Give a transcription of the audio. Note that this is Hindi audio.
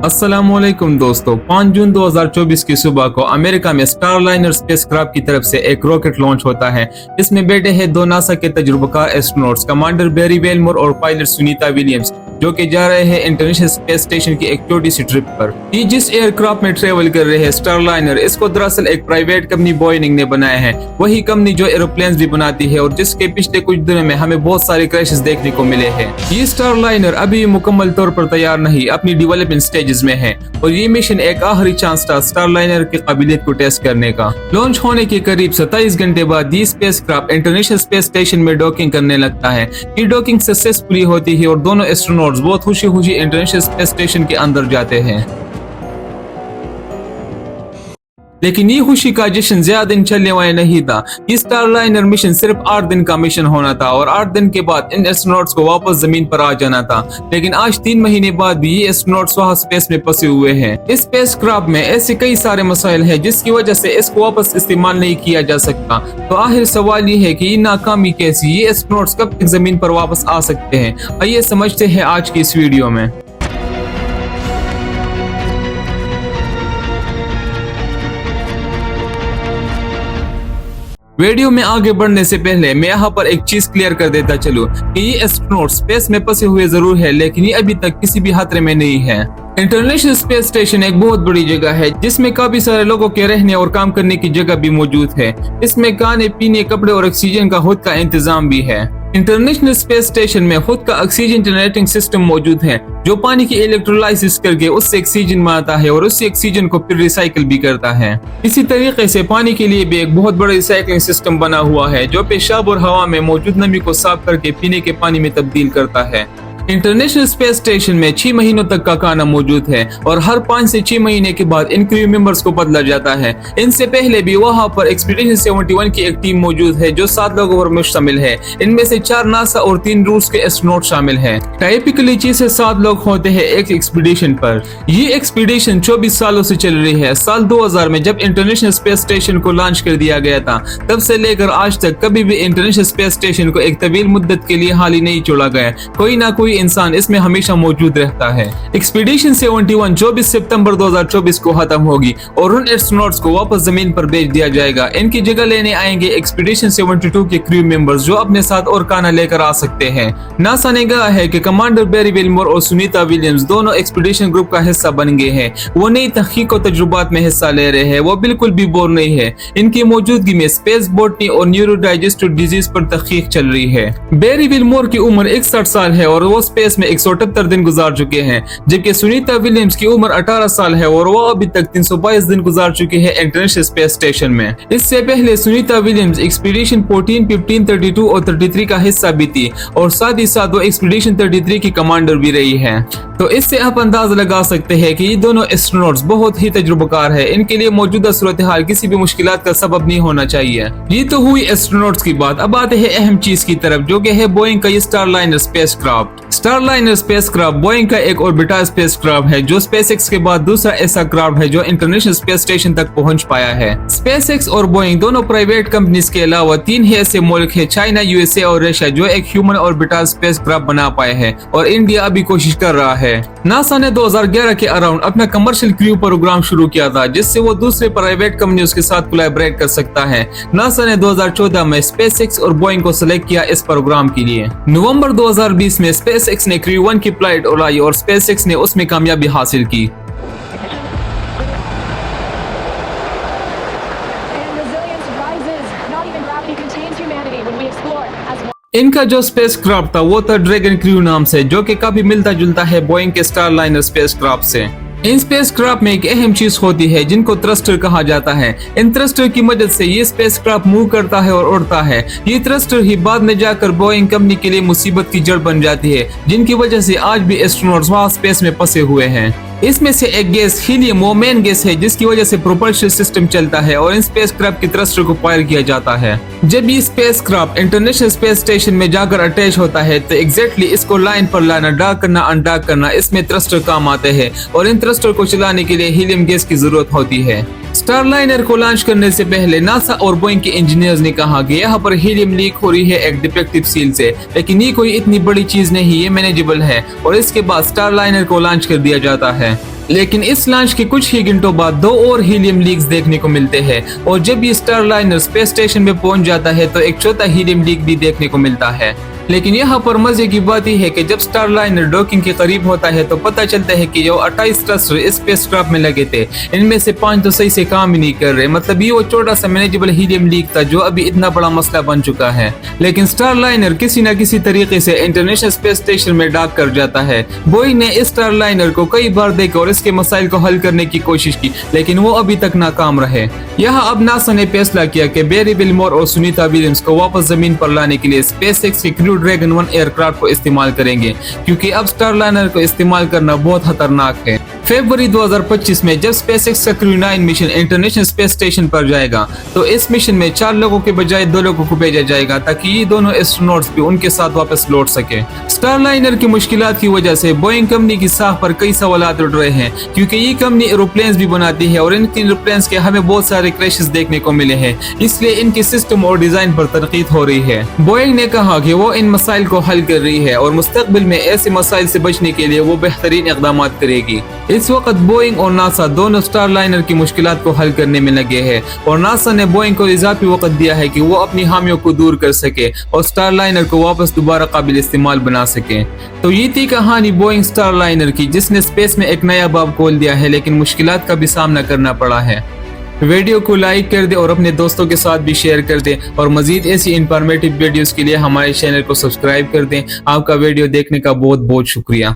अस्सलामुअलैकुम दोस्तों, 5 जून 2024 की सुबह को अमेरिका में स्टारलाइनर स्पेसक्राफ्ट की तरफ से एक रॉकेट लॉन्च होता है। इसमें बैठे हैं दो नासा के तजुर्बाकार एस्ट्रोनॉट्स कमांडर बैरी वेलमोर और पायलट सुनीता विलियम्स, जो कि जा रहे हैं इंटरनेशनल स्पेस स्टेशन की एक छोटी सी ट्रिप पर। ये जिस एयरक्राफ्ट में ट्रेवल कर रहे हैं स्टारलाइनर, इसको दरअसल एक प्राइवेट कंपनी बोइंग ने बनाया है, वही कंपनी जो एरोप्लेन भी बनाती है और जिसके पिछले कुछ दिनों में हमें बहुत सारे क्रैशेस देखने को मिले हैं। ये स्टारलाइनर अभी मुकम्मल तौर पर तैयार नहीं, अपनी डेवलपमेंट स्टेजेस में है और ये मिशन एक आखिरी चांस था स्टारलाइनर की काबिलियत को टेस्ट करने का। लॉन्च होने के करीब 27 घंटे बाद ये स्पेसक्राफ्ट इंटरनेशनल स्पेस स्टेशन में डॉकिंग करने लगता है। ये डॉकिंग सक्सेसफुली होती है और दोनों एस्ट्रोनॉट्स बहुत खुशी खुशी इंटरनेशनल स्पेस स्टेशन के अंदर जाते हैं। लेकिन ये खुशी का जश्न ज्यादा दिन चलने वाला नहीं था। ये स्टारलाइनर मिशन सिर्फ 8 दिन का मिशन होना था और 8 दिन के बाद इन एस्ट्रोनॉट्स को वापस जमीन पर आ जाना था। लेकिन आज 3 महीने बाद भी ये एस्ट्रोनॉट्स वहाँ स्पेस में फंसे हुए हैं। इस स्पेसक्राफ्ट में ऐसे कई सारे मसाइल हैं जिसकी वजह से इसको वापस इस्तेमाल नहीं किया जा सकता। तो आखिर सवाल ये है कि ये नाकामी कैसी, ये एस्ट्रोनॉट्स कब तक जमीन पर वापस आ सकते हैं? आइए समझते हैं आज की इस वीडियो में। वीडियो में आगे बढ़ने से पहले मैं यहाँ पर एक चीज क्लियर कर देता चलूं कि ये एस्ट्रोनॉट स्पेस में फंसे हुए जरूर है, लेकिन ये अभी तक किसी भी खतरे में नहीं है। इंटरनेशनल स्पेस स्टेशन एक बहुत बड़ी जगह है जिसमें काफी सारे लोगों के रहने और काम करने की जगह भी मौजूद है। इसमें खाने पीने, कपड़े और ऑक्सीजन का खुद का इंतजाम भी है। इंटरनेशनल स्पेस स्टेशन में खुद का ऑक्सीजन जनरेटिंग सिस्टम मौजूद है जो पानी की इलेक्ट्रोलाइसिस करके उससे ऑक्सीजन बनाता है और उसी ऑक्सीजन को फिर रिसाइकिल भी करता है। इसी तरीके से पानी के लिए भी एक बहुत बड़ा रिसाइकलिंग सिस्टम बना हुआ है जो पेशाब और हवा में मौजूद नमी को साफ करके पीने के पानी में तब्दील करता है। इंटरनेशनल स्पेस स्टेशन में 6 महीनों तक का खाना मौजूद है और हर 5 से 6 महीने के बाद इन क्रू मेंबर्स को बदला जाता है। इनसे पहले भी वहाँ पर एक्सपीडिशन 71 की एक टीम मौजूद है जो 7 लोगों पर मुश्तमिल है। इनमें से 4 नासा और 3 रूस के एस्ट्रोनॉट शामिल हैं। टाइपिकली 6 से 7 लोग होते हैं एक एक्सपीडिशन पर। ये एक्सपीडिशन 24 सालों से चल रही है। साल 2000 में जब इंटरनेशनल स्पेस स्टेशन को लॉन्च कर दिया गया था, तब से लेकर आज तक कभी भी इंटरनेशनल स्पेस स्टेशन को एक तवील मुद्दत के लिए खाली नहीं छोड़ा गया। कोई ना कोई इंसान इसमें हमेशा मौजूद रहता है। एक्सपीडिशन 71 24 सितंबर 2024 को खत्म होगी और उन एस्ट्रोनॉट्स को वापस जमीन पर भेज दिया जाएगा। इनकी जगह लेने आएंगे एक्सपीडिशन 72 के क्रू मेंबर्स जो अपने साथ और खाना लेकर आ सकते हैं। नासा ने कहा है कि कमांडर बैरी वेलमोर और सुनीता विलियम्स दोनों एक्सपीडिशन ग्रुप का हिस्सा बन गए हैं। वो नई तहकीक और तजुर्बात में हिस्सा ले रहे हैं। वो बिल्कुल भी बोर नहीं है। इनकी मौजूदगी में स्पेस बॉटनी और न्यूरोडाइजेस्टिव डिजीज पर तहकीक चल रही है। बैरी वेलमोर की उम्र 61 साल है और वो स्पेस में 178 दिन गुजार चुके हैं, जबकि सुनीता विलियम्स की उम्र 18 साल है और वो अभी तक 322 दिन गुजार चुके हैं इंटरनेशनल स्पेस स्टेशन में। इससे पहले सुनीता विलियम्स एक्सपीडिशन 14, 15, 32 और 33 का हिस्सा भी थी और साथ ही साथ वो एक्सपीडिशन 33 की कमांडर भी रही है। तो इससे आप अंदाजा लगा सकते हैं कि ये दोनों एस्ट्रोनॉट्स बहुत ही तजुर्बाकार है। इनके लिए मौजूदा सूरत हाल किसी भी मुश्किलात का सबब नहीं होना चाहिए। ये तो हुई एस्ट्रोनॉट्स की बात। अब आते हैं अहम चीज की तरफ, जो कि है बोइंग का ये Starliner spacecraft. Starliner spacecraft Boeing का एक ऑर्बिटल स्पेसक्राफ्ट है जो स्पेसएक्स के बाद दूसरा ऐसा क्राफ्ट है जो इंटरनेशनल स्पेस स्टेशन तक पहुंच पाया है। स्पेसएक्स और बोइंग दोनों प्राइवेट कंपनीज के अलावा 3 ही ऐसे मुल्क है, चाइना, यूएसए और रशिया, जो एक ह्यूमन ऑर्बिटल स्पेसक्राफ्ट बना पाए हैं और इंडिया अभी कोशिश कर रहा है। नासा ने 2011 के अराउंड अपना कमर्शियल क्रू प्रोग्राम शुरू किया था जिससे वो दूसरे प्राइवेट कंपनियों के साथ कोलैबोरेट कर सकता है। नासा ने 2014 में स्पेसएक्स और बोइंग को सिलेक्ट किया इस प्रोग्राम के लिए। नवंबर 2020 में स्पेसएक्स ने क्रू 1 की फ्लाइट उड़ाई और स्पेसएक्स ने उसमें कामयाबी हासिल की। इनका जो स्पेसक्राफ्ट था वो था ड्रैगन क्रू नाम से, जो कि काफी मिलता जुलता है बोइंग के स्टारलाइनर स्पेसक्राफ्ट से। इन स्पेसक्राफ्ट में एक अहम चीज होती है जिनको थ्रस्टर कहा जाता है। इन थ्रस्टर की मदद से ये स्पेसक्राफ्ट मूव करता है और उड़ता है। ये थ्रस्टर ही बाद में जाकर बोइंग कंपनी के लिए मुसीबत की जड़ बन जाती है, जिनकी वजह से आज भी एस्ट्रोनॉट्स वहां स्पेस में फंसे हुए हैं। इसमें से एक गैस हीलियम वो मेन गैस है जिसकी वजह से प्रोपल्शन सिस्टम चलता है और इन स्पेसक्राफ्ट की थ्रस्टर को फायर किया जाता है। जब ये स्पेसक्राफ्ट इंटरनेशनल स्पेस स्टेशन में जाकर अटैच होता है तो एग्जैक्टली इसको लाइन पर लाना, डॉक करना, अनडॉक करना, इसमें थ्रस्टर काम आते हैं और इन थ्रस्टर को चलाने के लिए हीलियम गैस की जरूरत होती है। स्टारलाइनर को लॉन्च करने से पहले नासा और बोइंग के इंजीनियर्स ने कहा कि यहाँ पर हीलियम लीक हो रही है एक डिफेक्टिव सील से, लेकिन ये कोई इतनी बड़ी चीज नहीं, ये मैनेजेबल है और इसके बाद स्टारलाइनर को लॉन्च कर दिया जाता है। लेकिन इस लॉन्च के कुछ ही घंटों बाद 2 और हीलियम लीक्स देखने को मिलते हैं और जब ये स्टारलाइनर स्पेस स्टेशन में पहुंच जाता है तो एक चौथा हीलियम लीक भी देखने को मिलता है। लेकिन यहाँ पर मजे की बात यह है कि जब स्टारलाइनर डॉकिंग के करीब होता है तो पता चलता है कि जो 28 थ्रस्टर स्पेसक्राफ्ट में लगे थे इनमें से 5 तो सही से काम ही नहीं कर रहे। मतलब ये वो छोटा सा मैनेजेबल हीलियम लीक था जो अभी इतना बड़ा मसला बन चुका है। लेकिन स्टारलाइनर किसी न किसी तरीके से इंटरनेशनल स्पेस स्टेशन में डॉक कर जाता है। बोइंग ने इस स्टारलाइनर को कई बार देखा और इसके मसाइल को हल करने की कोशिश की लेकिन वो अभी तक नाकाम रहे। यहाँ अब नासा ने फैसला किया कि बैरी विल्मोर और सुनीता विलियम्स को वापस जमीन पर लाने के लिए स्पेसएक्स के क्रू ड्रैगन 1 एयरक्राफ्ट को इस्तेमाल करेंगे क्योंकि अब स्टारलाइनर को इस्तेमाल करना बहुत खतरनाक है। फरवरी 2025 में जब स्पेसएक्स का crew 9 mission international space station पर जाएगा तो इस मिशन में 4 लोगों के बजाय 2 लोगों को भेजा जाएगा ताकि ये दोनों एस्ट्रोनॉट्स भी उनके साथ वापस लौट सके। स्टारलाइनर की मुश्किलात की वजह से बोइंग कंपनी की साख पर कई सवालात उठ रहे हैं क्योंकि ये कंपनी एरोप्लेन्स भी बनाती है और इन एरोप्लेन्स के हमें बहुत सारे क्रैशेस देखने को मिले हैं, इसलिए इनके सिस्टम और डिजाइन पर तनकीद हो रही है। बोइंग ने कहा कि वो इन मसाइल को हल कर रही है और मुस्तकबिल में ऐसे मसाइल से बचने के लिए वो बेहतरीन इकदाम करेगी। इस वक्त बोइंग और नासा दोनों स्टारलाइनर की मुश्किलात को हल करने में लगे हैं और नासा ने बोइंग को इजाफी वक्त दिया है कि वो अपनी खामियों को दूर कर सके और स्टारलाइनर को वापस दोबारा काबिल इस्तेमाल बना सके। तो ये थी कहानी बोइंग स्टारलाइनर की जिसने स्पेस में एक नया बाब खोल दिया है लेकिन मुश्किलात का भी सामना करना पड़ा है। वीडियो को लाइक कर दे और अपने दोस्तों के साथ भी शेयर कर दें और मजीद ऐसी इंफॉर्मेटिव वीडियोस के लिए हमारे चैनल को सब्सक्राइब कर दें। आपका वीडियो देखने का बहुत बहुत शुक्रिया।